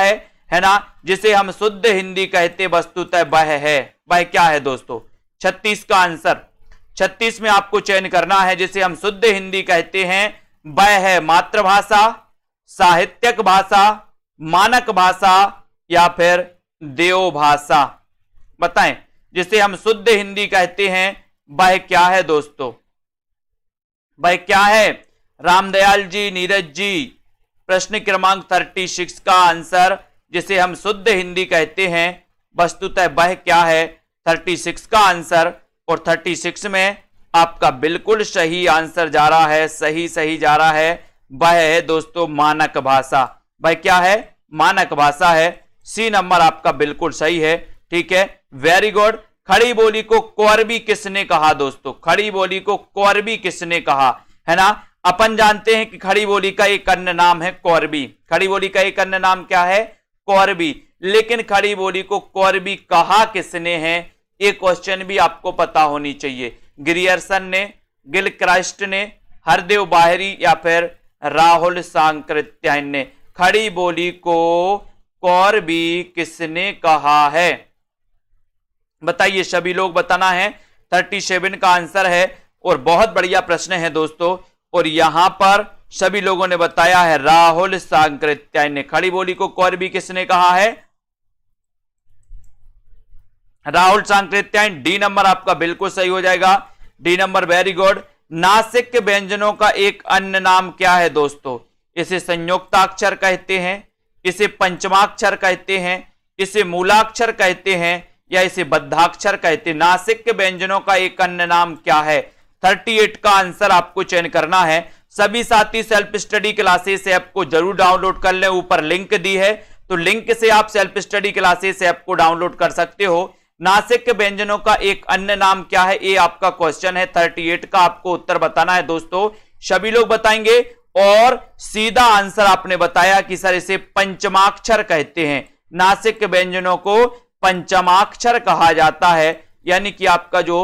Speaker 1: है ना, जिसे हम शुद्ध हिंदी कहते वस्तुतः वह है। वह क्या है दोस्तों? 36 का आंसर। 36 में आपको चयन करना है, जिसे हम शुद्ध हिंदी कहते हैं वह है मातृभाषा, साहित्यक भाषा, मानक भाषा या फिर देव भाषा। बताएं, जिसे हम शुद्ध हिंदी कहते हैं वह क्या है दोस्तों? वह क्या है? रामदयाल जी, नीरज जी, प्रश्न क्रमांक 36 का आंसर, जिसे हम शुद्ध हिंदी कहते हैं वस्तुतः वह क्या है? 36 का आंसर। और 36 में आपका बिल्कुल सही आंसर जा रहा है, सही जा रहा है। वह है दोस्तों मानक भाषा। वह क्या है? मानक भाषा है। सी नंबर आपका बिल्कुल सही है। ठीक है, वेरी गुड। खड़ी बोली को कौरवी किसने कहा दोस्तों? खड़ी बोली को कौरवी किसने कहा, है ना। अपन जानते हैं कि खड़ी बोली का एक अन्य नाम है कौरवी। खड़ी बोली का एक अन्य नाम क्या है? कौरवी। लेकिन खड़ी बोली को कौरवी कहा किसने है? ये क्वेश्चन भी आपको पता होनी चाहिए। ग्रियर्सन ने, गिलक्राइस्ट ने, हरदेव बाहरी या फिर राहुल सांकृत्यायन ने। खड़ी बोली को कौरवी किसने कहा है? बताइए, सभी लोग बताना है। 37 का आंसर है और बहुत बढ़िया प्रश्न है दोस्तों। और यहां पर सभी लोगों ने बताया है राहुल सांकृत्यायन ने। खड़ी बोली को कौरवी किसने कहा है? राहुल सांकृत्यायन। डी नंबर आपका बिल्कुल सही हो जाएगा। D number very good. Nashik के व्यंजनों का एक अन्य नाम क्या है दोस्तों? इसे संयुक्ताक्षर कहते हैं, इसे पंचमाक्षर कहते हैं, इसे मूलाक्षर कहते हैं या इसे बद्धाक्षर कहते हैं। नासिक के व्यंजनों का एक अन्य नाम क्या है? 38 का आंसर आपको चयन करना है। सभी साथी सेल्फ स्टडी क्लासेस ऐप को जरूर डाउनलोड कर लें, ऊपर लिंक दी है तो लिंक से आप सेल्फ स्टडी क्लासेस ऐप को डाउनलोड कर सकते हो। नासिक के व्यंजनों का एक अन्य नाम क्या है? ये आपका क्वेश्चन है। 38 का आपको उत्तर बताना है दोस्तों। सभी लोग बताएंगे और सीधा आंसर आपने बताया कि सर इसे पंचमाक्षर कहते हैं। नासिक के व्यंजनों को पंचमाक्षर कहा जाता है। यानी कि आपका जो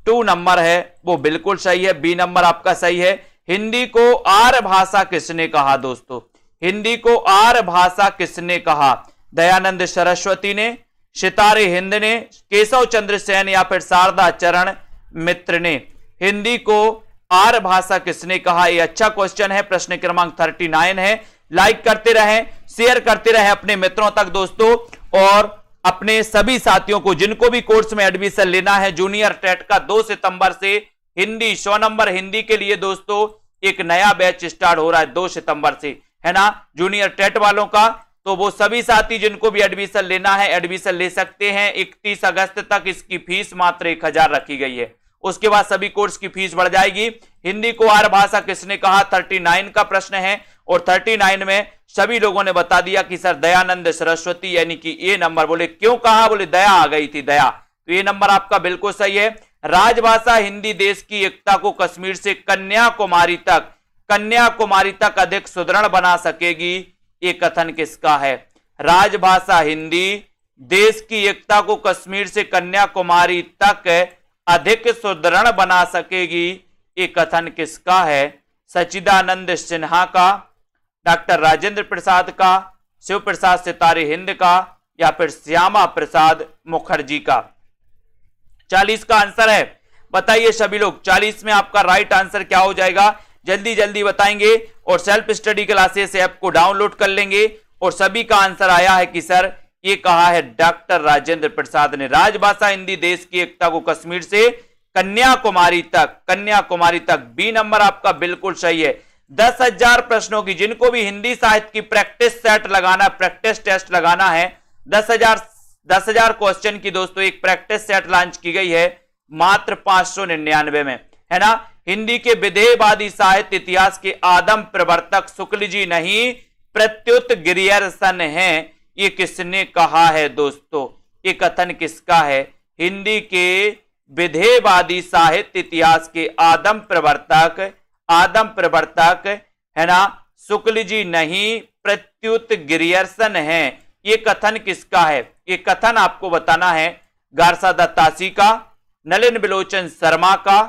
Speaker 1: 2 नंबर है वो बिल्कुल सही है। बी नंबर आपका सही है। हिंदी को आर्य भाषा किसने कहा दोस्तों? हिंदी को आर्य भाषा किसने कहा? दयानंद सरस्वती ने, सितारे हिंद ने, केशव चंद्र सेन या फिर शारदा चरण मित्र ने। हिंदी को आर्य भाषा किसने कहा? यह अच्छा क्वेश्चन है। प्रश्न क्रमांक 39 है। लाइक करते रहें, शेयर करते रहें अपने मित्रों तक दोस्तों। और अपने सभी साथियों को जिनको भी कोर्स में एडमिशन लेना है, जूनियर टेट का 2 सितंबर से हिंदी 100 नंबर हिंदी के लिए दोस्तों एक नया बैच स्टार्ट हो रहा है 2 सितंबर से, है ना, जूनियर टेट वालों का। तो वो सभी साथी जिनको भी एडमिशन लेना है एडमिशन ले सकते हैं। 31 अगस्त तक इसकी फीस मात्र 1000 रखी गई है। उसके बाद सभी कोर्स की फीस बढ़ जाएगी। हिंदी को आर्य भाषा किसने कहा? 39 का प्रश्न है। और 39 में सभी लोगों ने बता दिया कि सर दयानंद सरस्वती, यानी कि ये नंबर। बोले क्यों कहा? बोले दया आ गई थी, दया। तो ये नंबर आपका बिल्कुल सही है। राजभाषा हिंदी देश की एकता को कश्मीर से कन्याकुमारी तक अधिक सुदृढ़ बना सकेगी। ये कथन किसका है? राजभाषा हिंदी देश की एकता को कश्मीर से कन्याकुमारी तक अधिक सुदृढ़ बना सकेगी। ये कथन किसका है? सच्चिदानंद सिन्हा का, डॉक्टर राजेंद्र प्रसाद का, शिव प्रसाद सितारे हिंद का या फिर श्यामा प्रसाद मुखर्जी का? 40 का आंसर है। बताइए सभी लोग 40 में आपका राइट आंसर क्या हो जाएगा, जल्दी जल्दी बताएंगे और सेल्फ स्टडी क्लासेस ऐप को डाउनलोड कर लेंगे। और सभी का आंसर आया है कि सर ये कहा है डॉक्टर राजेंद्र प्रसाद ने। राजभाषा हिंदी देश की एकता को कश्मीर से कन्याकुमारी तक। बी नंबर आपका बिल्कुल सही है। 10,000 प्रश्नों की, जिनको भी हिंदी साहित्य की प्रैक्टिस सेट लगाना, प्रैक्टिस टेस्ट लगाना है, 10,000 क्वेश्चन की दोस्तों एक प्रैक्टिस सेट लॉन्च की गई है मात्र 599 में, है ना। हिंदी के विधेयवादी साहित्य इतिहास के आदम प्रवर्तक शुक्ल जी नहीं प्रत्युत गिरियर्सन हैं। ये किसने कहा है दोस्तों, ये कथन किसका है? हिंदी के विधेयवादी साहित्य इतिहास के आदम प्रवर्तक है ना शुक्ल जी नहीं प्रत्युत गिरियर्सन हैं। ये कथन किसका है? ये कथन आपको बताना है गारसा दत्तासी का, नलिन बिलोचन शर्मा का,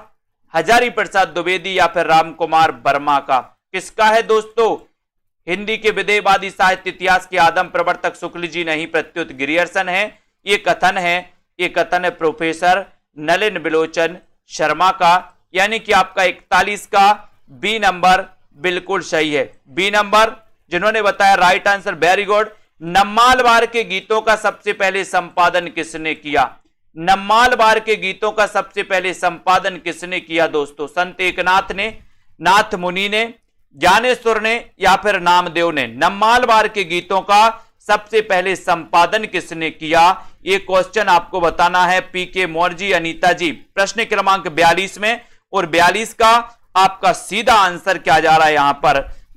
Speaker 1: हजारी प्रसाद द्विवेदी या फिर रामकुमार वर्मा का। किसका है दोस्तों? हिंदी के विधेयवादी साहित्य इतिहास के आदम प्रवर्तक शुक्ल जी नहीं प्रत्युत गिरियर्सन है। ये कथन है प्रोफेसर नलिन बिलोचन शर्मा का, यानी कि आपका 41 का बी नंबर बिल्कुल सही है। बी नंबर जिन्होंने बताया right answer, very good. Nammalvar के गीतों का सबसे पहले संपादन किसने किया? नम्मालवार के गीतों का सबसे पहले संपादन किसने किया दोस्तों? संत एकनाथ ने, नाथ मुनि ने, ज्ञानेश्वर ने या फिर नामदेव ने? नम्मालवार के गीतों का सबसे पहले संपादन किसने किया? ये क्वेश्चन आपको बताना है पीके मौर्य, अनीता जी, प्रश्न क्रमांक 42 में। और 42 का आपका सीधा आंसर क्या जा रहा है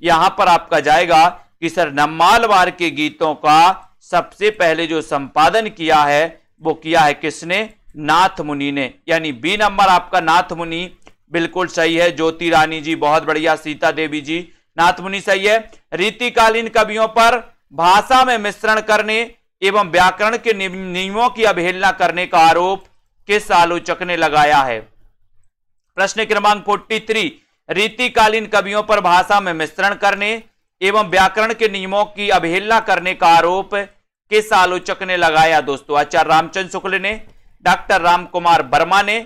Speaker 1: यहां पर आपका जाएगा कि सर नम्मालवार के गीतों का सबसे पहले जो संपादन किया है वो किया है किसने? नाथ मुनि ने, यानी बी नंबर आपका नाथ मुनि बिल्कुल सही है। ज्योति रानी जी बहुत बढ़िया, सीता देवी जी, नाथ मुनि सही है। रीतिकालीन कवियों पर भाषा में मिश्रण करने एवं व्याकरण के नियमों की अवहेलना करने का आरोप किस आलोचक ने लगाया है? प्रश्न क्रमांक 43, रीतिकालीन कवियों पर भाषा में मिश्रण करने एवं व्याकरण के नियमों की अवहेलना करने का आरोप किस आलोचक ने लगाया दोस्तों? आचार्य रामचंद्र शुक्ल ने, डॉक्टर रामकुमार वर्मा ने,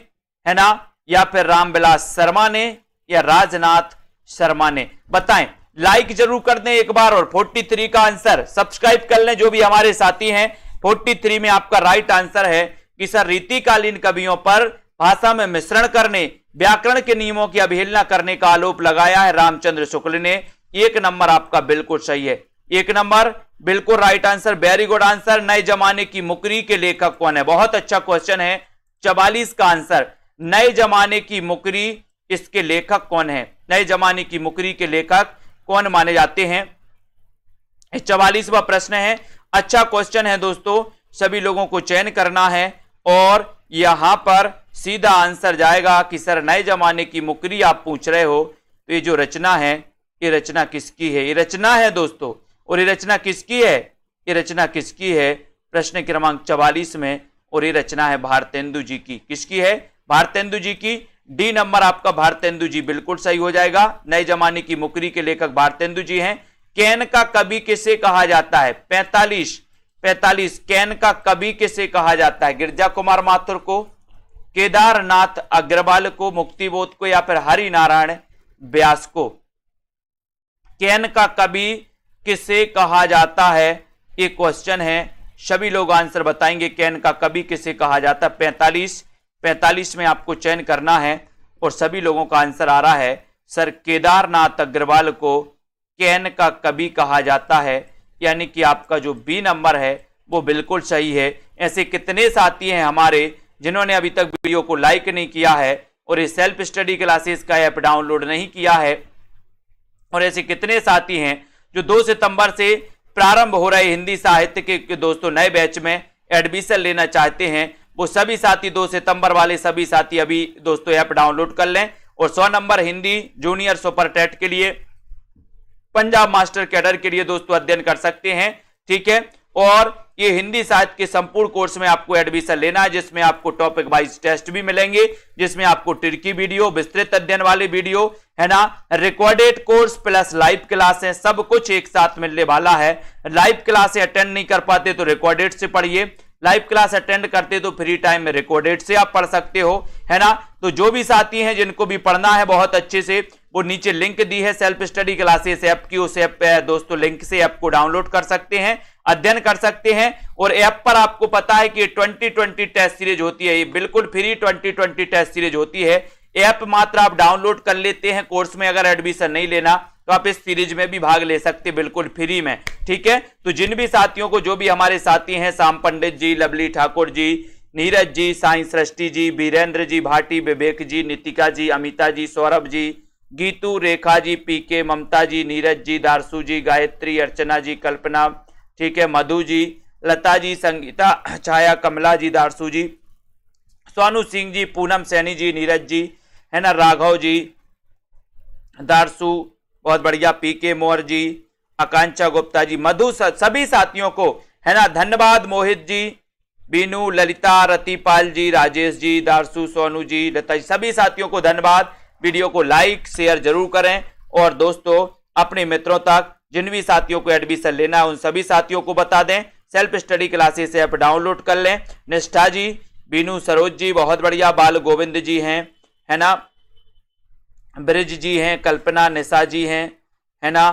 Speaker 1: है ना, या फिर रामविलास शर्मा ने या राजनाथ शर्मा ने? बताएं, लाइक जरूर कर दें एक बार और 43 का आंसर सब्सक्राइब कर लें जो भी हमारे साथी हैं। 43 में आपका राइट आंसर है कि सर रीतिकालीन कवियों पर भाषा में मिश्रण करने, व्याकरण के नियमों की अवहेलना करने का आरोप लगाया है रामचंद्र शुक्ल ने। एक नंबर आपका बिल्कुल सही है, एक नंबर बिल्कुल right answer, very good answer. नए जमाने की मुकरी के लेखक कौन है? बहुत अच्छा क्वेश्चन है। 44 का आंसर, नए जमाने की मुकरी, इसके लेखक कौन है? नए जमाने की मुकरी के लेखक कौन माने जाते हैं? 44वां प्रश्न है। अच्छा क्वेश्चन है दोस्तों, सभी लोगों को चयन करना है और यहां पर सीधा आंसर जाएगा कि सर नए जमाने की मुकरी आप पूछ रहे हो, तो ये जो रचना है ये रचना किसकी है? ये रचना है दोस्तों, और ये रचना किसकी है? ये रचना किसकी है? प्रश्न क्रमांक 44 में, और ये रचना है भारतेंदु जी की। किसकी है? भारतेंदु जी की। डी नंबर आपका भारतेंदु जी बिल्कुल सही हो जाएगा। नए जमाने की मुकरी के लेखक भारतेंदु जी हैं। कैन का कवि किसे कहा जाता है? 45 कैन का कवि किसे कहा जाता है? गिरजा कुमार माथुर को, केदारनाथ अग्रवाल को, मुक्तिबोध को या फिर हरि नारायण व्यास को? कैन का कवि किसे कहा जाता है? ये क्वेश्चन है, सभी लोग आंसर बताएंगे। कैन का कवि किसे कहा जाता है? 45 में आपको चयन करना है और सभी लोगों का आंसर आ रहा है सर केदारनाथ अग्रवाल को कैन का कवि कहा जाता है, यानी कि आपका जो बी नंबर है वो बिल्कुल सही है। ऐसे कितने साथी हैं हमारे जिन्होंने अभी तक वीडियो को लाइक नहीं किया है और ये सेल्फ स्टडी क्लासेस का ऐप डाउनलोड नहीं किया है, और ऐसे कितने साथी हैं जो 2 सितंबर से प्रारंभ हो रहे हिंदी साहित्य के दोस्तों नए बैच में एडमिशन लेना चाहते हैं? वो सभी साथी 2 सितंबर वाले सभी साथी अभी दोस्तों ऐप डाउनलोड कर लें और 100 number Hindi junior super TET के लिए, पंजाब मास्टर कैडर के लिए दोस्तों अध्ययन कर सकते हैं। ठीक है, और ये हिंदी साहित्य के संपूर्ण कोर्स में आपको एडमिशन लेना है, जिसमें आपको टॉपिक वाइज टेस्ट भी मिलेंगे, जिसमें आपको ट्रिकी वीडियो, विस्तृत अध्ययन वाले वीडियो, है ना, recorded course plus live class है, सब कुछ एक साथ मिलने वाला है। लाइव क्लासें अटेंड नहीं कर पाते तो रिकॉर्डेड से पढ़िए, लाइव क्लास अटेंड करते तो फ्री टाइम में रिकॉर्डेड से आप पढ़ सकते हो, है ना। तो जो भी साथी हैं जिनको भी पढ़ना है बहुत अच्छे से, वो नीचे लिंक दी है सेल्फ स्टडी क्लासेस ऐप की, उस ऐप पे दोस्तों लिंक से ऐप को डाउनलोड कर सकते हैं, अध्ययन कर सकते हैं। और ऐप पर आपको पता है कि 2020 टेस्ट सीरीज होती है, ये बिल्कुल फ्री 2020 टेस्ट सीरीज होती है। ऐप मात्र आप डाउनलोड कर लेते हैं, कोर्स में अगर एडमिशन नहीं लेना तो आप इस सीरीज में भी भाग ले सकते बिल्कुल फ्री में, ठीक है। तो जिन भी साथियों को, जो भी हमारे साथी हैं, श्याम पंडित जी, लवली ठाकुर जी, नीरज जी, साई सृष्टि जी, वीरेंद्र जी भाटी, विवेक जी, नितिका जी, अमिता जी, सौरभ जी, गीतू, रेखा जी, पीके, ममता जी, नीरज जी, दारसू जी, गायत्री, अर्चना जी, कल्पना, ठीक है, मधु जी, लता जी, संगीता, छाया, कमला जी, दारसू जी, सोनू सिंह जी, पूनम सैनी जी, नीरज जी, है ना, राघव जी, दारसू, बहुत बढ़िया, पीके मोर जी, आकांक्षा गुप्ता जी, मधु, सभी साथियों को, है ना, धन्यवाद। मोहित जी, बीनू, ललिता, रतिपाल जी, राजेश जी, दारसू, सोनू जी, लता जी, सभी साथियों को धन्यवाद। वीडियो को लाइक शेयर जरूर करें और दोस्तों अपने मित्रों तक, जिन भी साथियों को एडमिशन लेना है उन सभी साथियों को बता दें। Self study classes app download कर लें। निष्ठा जी, बीनू, सरोज जी, बहुत बढ़िया, बाल गोविंद जी हैं, है ना, ब्रिज जी हैं, कल्पना, निशा जी हैं, है ना,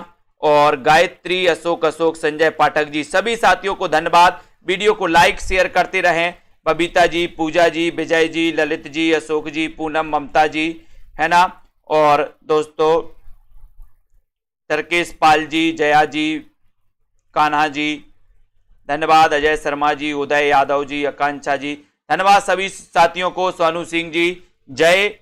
Speaker 1: और गायत्री, अशोक, संजय पाठक जी, सभी साथियों को धन्यवाद। वीडियो को लाइक शेयर करते रहें। बबीता जी, पूजा जी, विजय जी, ललित जी, अशोक जी, पूनम, ममता जी, है ना, और दोस्तों तरकेश पाल जी, जया जी, कान्हा जी, धन्यवाद। अजय शर्मा जी, उदय यादव जी, आकांक्षा जी, धन्यवाद सभी साथियों को। सोनू सिंह जी, जय